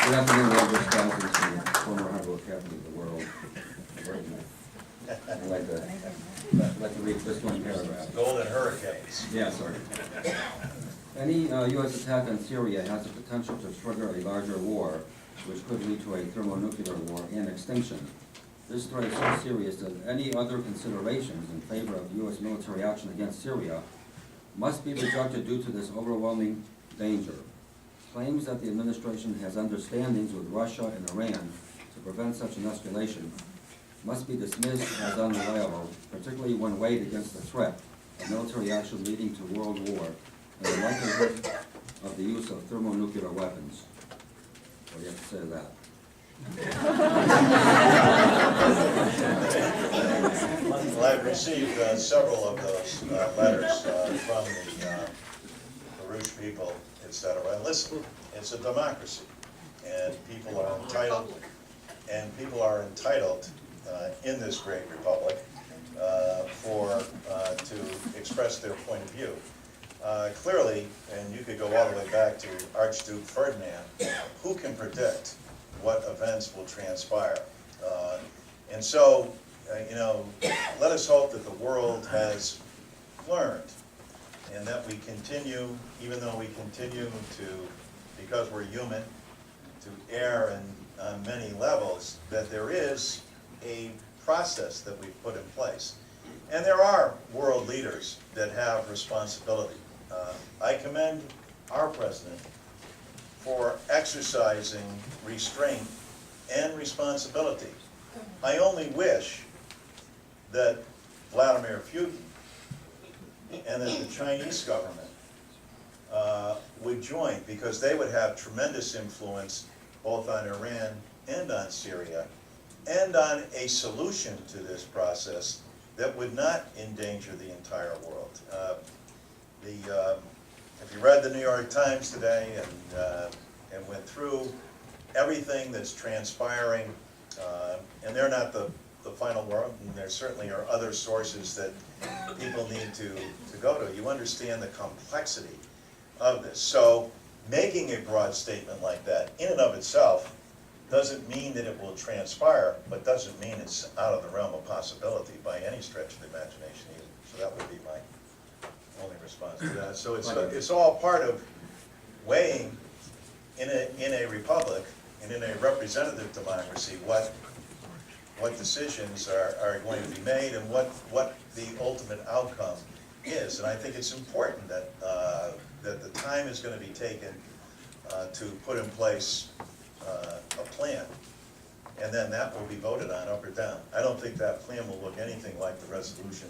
Good afternoon, Robert Spelman, former Honorable Captain of the World. I'd like to read just one paragraph. Golden hurricanes. Yeah, sorry. Any U.S. attack on Syria has the potential to trigger a larger war, which could lead to a thermonuclear war and extinction. This threat is so serious that any other considerations in favor of U.S. military action against Syria must be rejected due to this overwhelming danger. Claims that the administration has understandings with Russia and Iran to prevent such an escalation must be dismissed as unreliable, particularly when weighed against the threat of military action leading to world war and the likelihood of the use of thermonuclear weapons. What do you have to say to that? Well, I've received several of those letters from the Rouge people, etc. And listen, it's a democracy, and people are entitled, in this great republic to express their point of view. Clearly, and you could go all the way back to Archduke Ferdinand, who can predict what events will transpire? And so, let us hope that the world has learned, and that we continue, even though we continue to, because we're human, to err on many levels, that there is a process that we've put in place. And there are world leaders that have responsibility. I commend our president for exercising restraint and responsibility. I only wish that Vladimir Putin and that the Chinese government would join, because they would have tremendous influence both on Iran and on Syria, and on a solution to this process that would not endanger the entire world. If you read the New York Times today and went through everything that's transpiring, and they're not the final word, and there certainly are other sources that people need to go to, you understand the complexity of this. So making a broad statement like that in and of itself doesn't mean that it will transpire, but doesn't mean it's out of the realm of possibility by any stretch of the imagination either. So that would be my only response to that. So it's all part of weighing in a republic and in a representative democracy what decisions are going to be made and what the ultimate outcome is. And I think it's important that that the time is going to be taken to put in place a plan, and then that will be voted on up or down. I don't think that plan will look anything like the resolution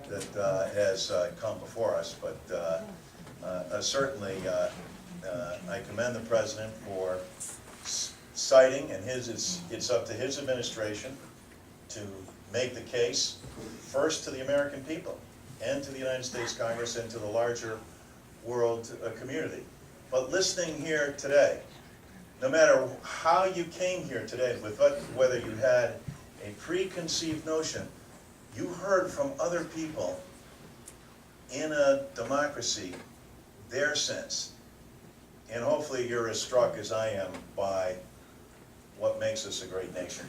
that has come before us, but certainly I commend the president for citing, and it's up to his administration to make the case first to the American people and to the United States Congress and to the larger world community. But listening here today, no matter how you came here today, with whether you had a preconceived notion, you heard from other people in a democracy their sense. And hopefully you're as struck as I am by what makes us a great nation.